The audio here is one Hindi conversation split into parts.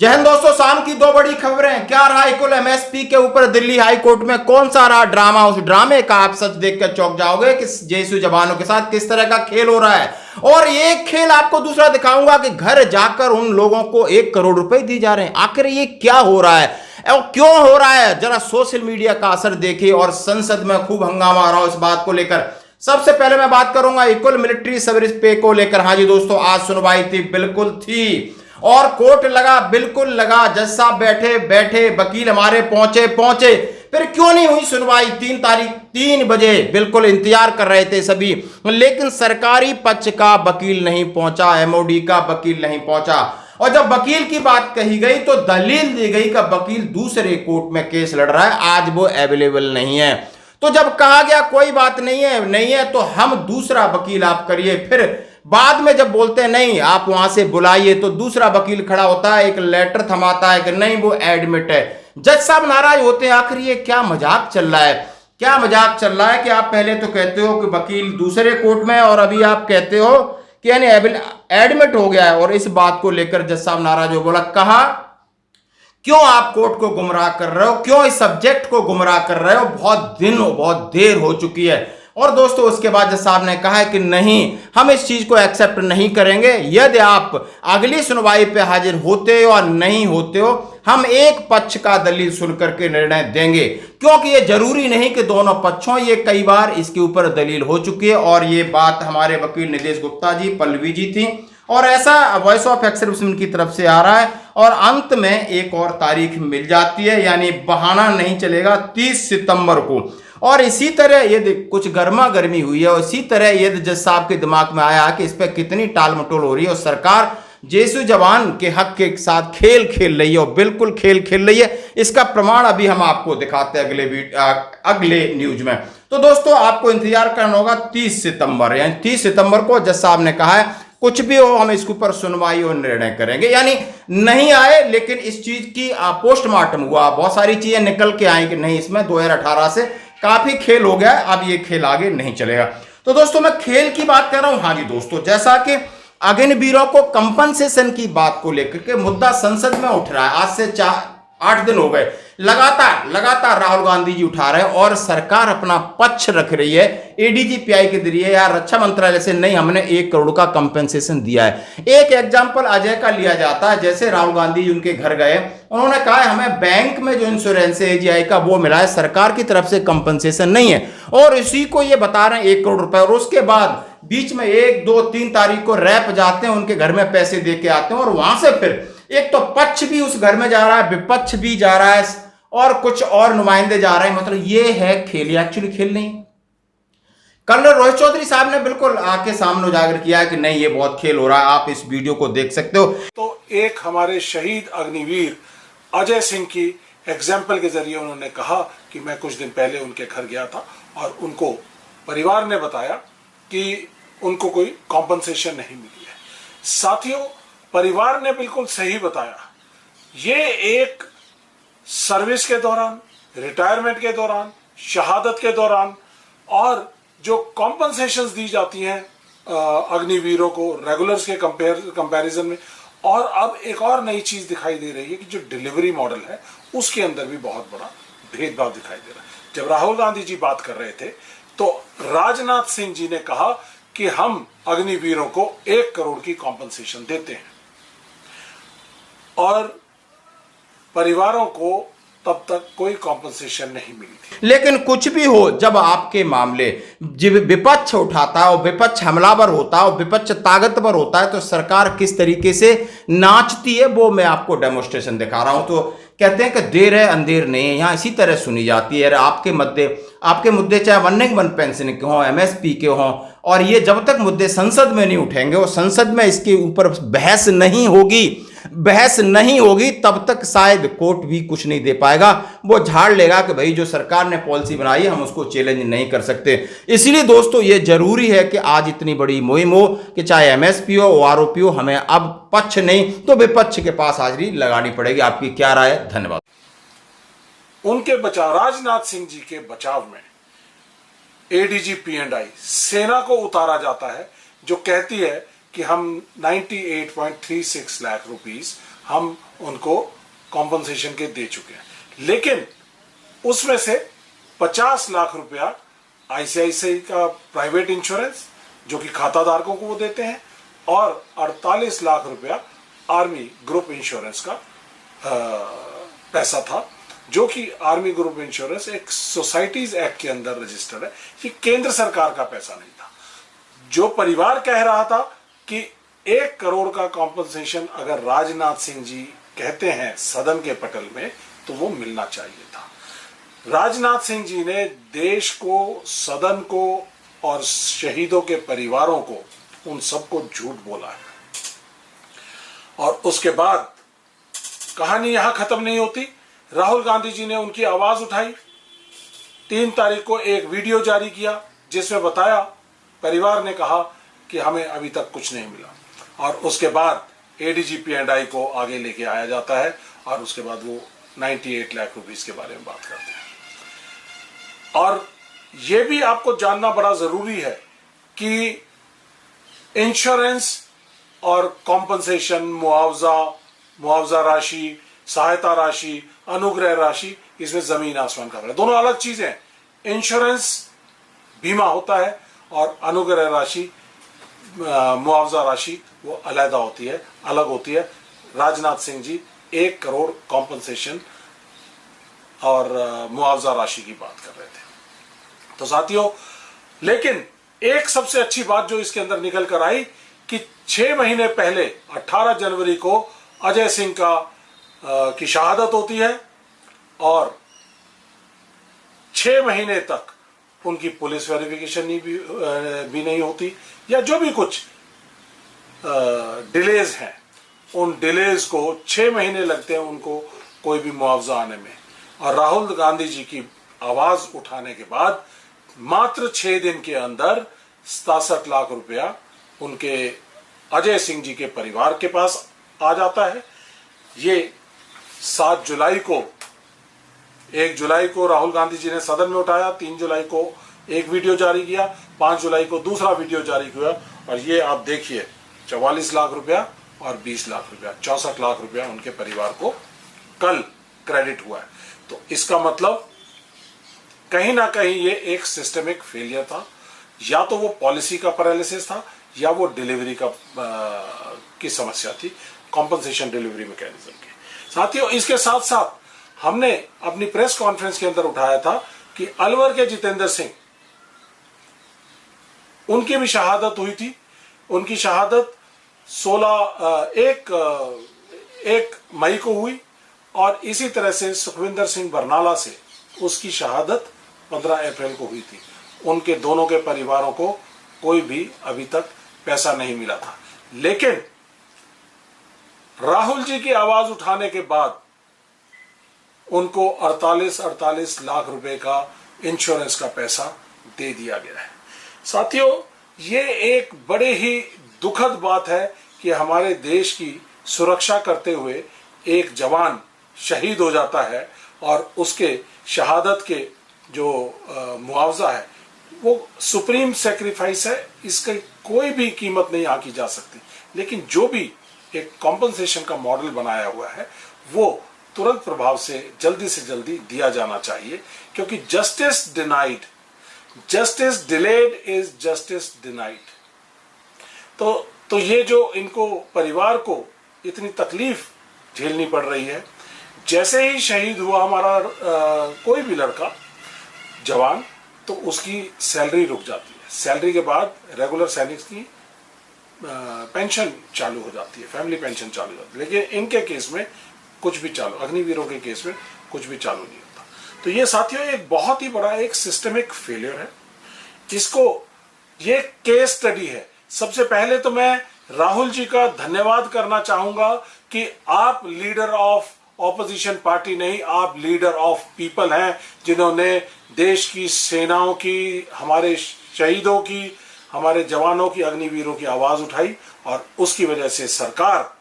जय हिंद दोस्तों, शाम की दो बड़ी खबरें। क्या रहा इक्वल एमएसपी के ऊपर दिल्ली हाई कोर्ट में कौन सा रहा ड्रामा। उस ड्रामे का आप सच देखकर चौंक जाओगे कि जेएसयू जवानों के साथ किस तरह का खेल हो रहा है। और एक खेल आपको दूसरा दिखाऊंगा कि घर जाकर उन लोगों को 1 करोड़ रुपए दी जा रहे हैं। आखिर ये क्या हो रहा है और क्यों हो रहा है, जरा सोशल मीडिया का असर देखिए। और संसद में खूब हंगामा आ रहा हो इस बात को लेकर। सबसे पहले मैं बात करूंगा इक्वल मिलिट्री सर्विस पे को लेकर। हाँ जी दोस्तों, आज सुनवाई थी, बिल्कुल थी और कोर्ट लगा, बिल्कुल लगा। जज साहब बैठे बैठे, वकील हमारे पहुंचे। फिर क्यों नहीं हुई सुनवाई। 3 तारीख 3 बजे बिल्कुल इंतजार कर रहे थे सभी, लेकिन सरकारी पक्ष का वकील नहीं पहुंचा, एमओडी का वकील नहीं पहुंचा। और जब वकील की बात कही गई तो दलील दी गई कि वकील दूसरे कोर्ट में केस लड़ रहा है, आज वो अवेलेबल नहीं है। तो जब कहा गया कोई बात नहीं है तो हम दूसरा वकील आप करिए। फिर बाद में जब बोलते हैं नहीं आप वहां से बुलाइए, तो दूसरा वकील खड़ा होता है, एक लेटर थमाता है कि नहीं वो एडमिट है। जज साहब नाराज होते हैं। आखिर ये क्या मजाक चल रहा है, क्या मजाक चल रहा है कि आप पहले तो कहते हो कि वकील दूसरे कोर्ट में और अभी आप कहते हो कि यानी एडमिट हो गया है। और इस बात को लेकर जज साहब नाराज हो बोला, कहा क्यों आप कोर्ट को गुमराह कर रहे हो, क्यों इस सब्जेक्ट को गुमराह कर रहे हो, बहुत देर हो चुकी है। और दोस्तों उसके बाद जज साहब ने कहा है कि नहीं, हम इस चीज को एक्सेप्ट नहीं करेंगे। यदि आप अगली सुनवाई पे हाजिर होते हो और नहीं होते हो, हम एक पक्ष का दलील सुनकर के निर्णय देंगे, क्योंकि ये जरूरी नहीं कि दोनों पक्षों, ये कई बार इसके ऊपर दलील हो चुकी है। और ये बात हमारे वकील निदेश गुप्ता जी, पल्लवी जी थी, और ऐसा वॉइस ऑफ एक्सर्विसमेंट की तरफ से आ रहा है। और अंत में एक और तारीख मिल जाती है, यानी बहाना नहीं चलेगा 30 सितंबर को। और इसी तरह ये कुछ गर्मा गर्मी हुई है और इसी तरह ये जज साहब के दिमाग में आया कि इस पर कितनी टाल मटोल हो रही है और सरकार जेएसयू जवान के हक के साथ खेल रही है, और बिल्कुल खेल रही है। इसका प्रमाण अभी हम आपको दिखाते हैं अगले न्यूज में। तो दोस्तों आपको इंतजार करना होगा 30 सितंबर, यानी 30 सितंबर को जज साहब ने कहा है कुछ भी हो हम इसके ऊपर सुनवाई और निर्णय करेंगे। यानी नहीं आए, लेकिन इस चीज की पोस्टमार्टम हुआ, बहुत सारी चीजें निकल के आई कि नहीं इसमें 2018 से काफी खेल हो गया, अब ये खेल आगे नहीं चलेगा। तो दोस्तों मैं खेल की बात कर रहा हूं। हाँ जी दोस्तों, जैसा कि अग्निवीरों को कंपनसेशन की बात को लेकर के मुद्दा संसद में उठ रहा है, आज से 8 दिन हो गए, लगातार राहुल गांधी जी उठा रहे हैं और सरकार अपना पक्ष रख रही है एडीजीपीआई के जरिए या रक्षा मंत्रालय से, नहीं हमने 1 करोड़ का कंपेंसेशन दिया है। एक एग्जांपल अजय का लिया जाता है, जैसे राहुल गांधी जी उनके घर गए, उन्होंने कहा है हमें बैंक में जो इंश्योरेंस है एजीआई का वो मिला है, सरकार की तरफ से कंपेंसेशन नहीं है, और इसी को ये बता रहे हैं 1 करोड़ रुपए। और उसके बाद बीच में 1, 2, 3 तारीख को रैप जाते हैं, उनके घर में पैसे दे के आते हैं, और वहां से फिर एक तो पक्ष भी उस घर में जा रहा है, विपक्ष भी जा रहा है, और कुछ और नुमाइंदे जा रहे हैं। मतलब ये है खेल, ये एक्चुअली खेल नहीं। कर्नल रोहित चौधरी साहब ने बिल्कुल आके सामने उजागर किया है कि नहीं ये बहुत खेल हो रहा है, आप इस वीडियो को देख सकते हो। तो एक हमारे शहीद अग्निवीर अजय सिंह की एग्जाम्पल के जरिए उन्होंने कहा कि मैं कुछ दिन पहले उनके घर गया था और उनको परिवार ने बताया कि उनको कोई कॉम्पनसेशन नहीं मिली है। साथियों, परिवार ने बिल्कुल सही बताया, ये एक सर्विस के दौरान, रिटायरमेंट के दौरान, शहादत के दौरान, और जो कॉम्पनसेशंस दी जाती हैं अग्निवीरों को रेगुलर्स के कंपैरिजन में, और अब एक और नई चीज दिखाई दे रही है कि जो डिलीवरी मॉडल है उसके अंदर भी बहुत बड़ा भेदभाव दिखाई दे रहा है। जब राहुल गांधी जी बात कर रहे थे तो राजनाथ सिंह जी ने कहा कि हम अग्निवीरों को 1 करोड़ की कॉम्पनसेशन देते हैं, और परिवारों को तब तक कोई कॉम्पनसेशन नहीं मिली थी। लेकिन कुछ भी हो, जब आपके मामले जब विपक्ष उठाता है और विपक्ष हमलावर होता है और विपक्ष ताकतवर होता है, तो सरकार किस तरीके से नाचती है वो मैं आपको डेमोस्ट्रेशन दिखा रहा हूं। तो कहते हैं कि देर है अंधेर नहीं है, यहां इसी तरह सुनी जाती है। आपके मुद्दे चाहे 1 पेंशन के हों, एमएसपी के हों, और ये जब तक मुद्दे संसद में नहीं उठेंगे और संसद में इसके ऊपर बहस नहीं होगी तब तक शायद कोर्ट भी कुछ नहीं दे पाएगा। वो झाड़ लेगा कि भाई जो सरकार ने पॉलिसी बनाई है हम उसको चैलेंज नहीं कर सकते। इसलिए दोस्तों ये जरूरी है कि आज इतनी बड़ी मुहिम हो कि चाहे एमएसपी हो, ओआरओपी हो, हमें अब पक्ष नहीं तो विपक्ष के पास हाजिरी लगानी पड़ेगी। आपकी क्या राय है? धन्यवाद। उनके बचाव, राजनाथ सिंह जी के बचाव में एडीजी P&I सेना को उतारा जाता है, जो कहती है कि हम 98.36 लाख रुपीस हम उनको कॉम्पनसेशन के दे चुके हैं, लेकिन उसमें से 50 लाख रुपया आईसीआईसीआई का प्राइवेट इंश्योरेंस जो कि खाताधारकों को वो देते हैं, और 48 लाख रुपया आर्मी ग्रुप इंश्योरेंस का पैसा था, जो कि आर्मी ग्रुप इंश्योरेंस एक सोसाइटीज एक्ट के अंदर रजिस्टर्ड है। ये केंद्र सरकार का पैसा नहीं था। जो परिवार कह रहा था कि 1 करोड़ का कॉम्पनसेशन अगर राजनाथ सिंह जी कहते हैं सदन के पटल में, तो वो मिलना चाहिए था। राजनाथ सिंह जी ने देश को, सदन को और शहीदों के परिवारों को, उन सबको झूठ बोला है। और उसके बाद कहानी यहां खत्म नहीं होती। राहुल गांधी जी ने उनकी आवाज उठाई। 3 तारीख को एक वीडियो जारी किया जिसमें बताया, परिवार ने कहा कि हमें अभी तक कुछ नहीं मिला, और उसके बाद ADG-P&I को आगे लेके आया जाता है, और उसके बाद वो 98 लाख रुपीस के बारे में बात करते हैं। और ये भी आपको जानना बड़ा जरूरी है कि इंश्योरेंस और कॉम्पनसेशन, मुआवजा राशि, सहायता राशि, अनुग्रह राशि, इसमें जमीन आसमान का फर्क है। दोनों अलग चीजें हैं। इंश्योरेंस बीमा होता है और अनुग्रह राशि, मुआवजा राशि वो अलहदा होती है, अलग होती है। राजनाथ सिंह जी 1 करोड़ कॉम्पनसेशन और मुआवजा राशि की बात कर रहे थे। तो साथियों, लेकिन एक सबसे अच्छी बात जो इसके अंदर निकल कर आई कि 6 महीने पहले 18 जनवरी को अजय सिंह की शहादत होती है, और 6 महीने तक उनकी पुलिस वेरिफिकेशन भी नहीं होती, या जो भी कुछ डिलेज हैं, उन डिलेज को 6 महीने लगते हैं उनको कोई भी मुआवजा आने में। और राहुल गांधी जी की आवाज उठाने के बाद मात्र 6 दिन के अंदर 67 लाख रुपया उनके अजय सिंह जी के परिवार के पास आ जाता है। ये 7 जुलाई को, 1 जुलाई को राहुल गांधी जी ने सदन में उठाया, 3 जुलाई को एक वीडियो जारी किया, 5 जुलाई को दूसरा वीडियो जारी किया, और ये आप देखिए 44 लाख रुपया और 20 लाख रुपया, 64 लाख रुपया उनके परिवार को कल क्रेडिट हुआ है। तो इसका मतलब कहीं ना कहीं ये एक सिस्टमिक फेलियर था, या तो वो पॉलिसी का पैरालिसिस था, या वो डिलीवरी की समस्या थी, कॉम्पनसेशन डिलीवरी मैकेनिज्म की। साथियों, इसके साथ साथ हमने अपनी प्रेस कॉन्फ्रेंस के अंदर उठाया था कि अलवर के जितेंद्र सिंह, उनकी भी शहादत हुई थी। उनकी शहादत 1 मई को हुई, और इसी तरह से सुखविंदर सिंह बरनाला से उसकी शहादत 15 अप्रैल को हुई थी। उनके दोनों के परिवारों को कोई भी अभी तक पैसा नहीं मिला था, लेकिन राहुल जी की आवाज उठाने के बाद उनको 48 लाख रुपए का इंश्योरेंस का पैसा दे दिया गया है। साथियों, ये एक बड़े ही दुखद बात है कि हमारे देश की सुरक्षा करते हुए एक जवान शहीद हो जाता है, और उसके शहादत के जो मुआवजा है वो सुप्रीम सेक्रीफाइस है, इसकी कोई भी कीमत नहीं आंकी जा सकती। लेकिन जो भी एक कॉम्पनसेशन का मॉडल बनाया हुआ है वो तुरंत प्रभाव से जल्दी दिया जाना चाहिए, क्योंकि justice delayed is justice denied. तो ये जो इनको परिवार को इतनी तकलीफ झेलनी पड़ रही है, जैसे ही शहीद हुआ हमारा कोई भी लड़का जवान, तो उसकी सैलरी रुक जाती है। सैलरी के बाद रेगुलर सैनिक की पेंशन चालू हो जाती है, फैमिली पेंशन चालू हो जाती है, लेकिन इनके केस में कुछ भी चालू, अग्निवीरों के केस में कुछ भी चालू नहीं होता। तो ये साथियों एक बहुत ही बड़ा एक सिस्टमिक फेलियर है। ये केस स्टडी है। सबसे पहले तो मैं राहुल जी का धन्यवाद करना चाहूंगा कि आप लीडर ऑफ ऑपोजिशन पार्टी नहीं, आप लीडर ऑफ पीपल हैं, जिन्होंने देश की सेनाओं की, हमारे शहीदों की, हमारे जवानों की, अग्निवीरों की आवाज उठाई, और उसकी वजह से सरकार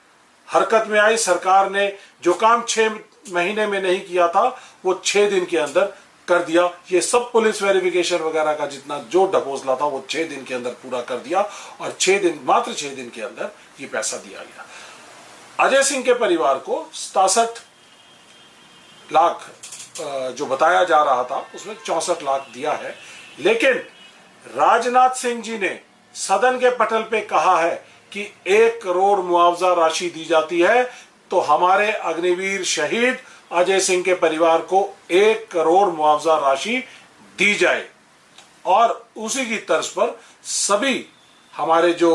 हरकत में आई। सरकार ने जो काम 6 महीने में नहीं किया था वो 6 दिन के अंदर कर दिया। ये सब पुलिस वेरिफिकेशन वगैरह का जितना जो ढकोसला था वो 6 दिन के अंदर पूरा कर दिया, और मात्र 6 दिन के अंदर ये पैसा दिया गया। अजय सिंह के परिवार को 67 लाख जो बताया जा रहा था उसमें 64 लाख दिया है, लेकिन राजनाथ सिंह जी ने सदन के पटल पे कहा है कि 1 करोड़ मुआवजा राशि दी जाती है, तो हमारे अग्निवीर शहीद अजय सिंह के परिवार को 1 करोड़ मुआवजा राशि दी जाए। और उसी की तर्ज पर सभी हमारे जो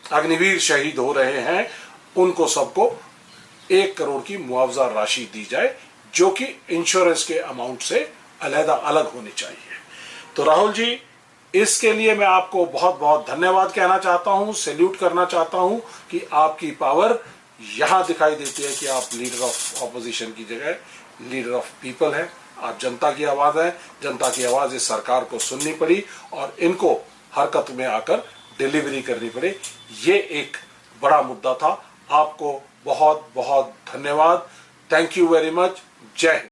अग्निवीर शहीद हो रहे हैं उनको सबको 1 करोड़ की मुआवजा राशि दी जाए, जो कि इंश्योरेंस के अमाउंट से अलग होनी चाहिए। तो राहुल जी, इसके लिए मैं आपको बहुत बहुत धन्यवाद कहना चाहता हूं, सैल्यूट करना चाहता हूं कि आपकी पावर यहां दिखाई देती है कि आप लीडर ऑफ ऑपोजिशन की जगह लीडर ऑफ पीपल हैं। आप जनता की आवाज है, जनता की आवाज इस सरकार को सुननी पड़ी और इनको हरकत में आकर डिलीवरी करनी पड़े। ये एक बड़ा मुद्दा था। आपको बहुत बहुत धन्यवाद। Thank you very much. जय हिंद।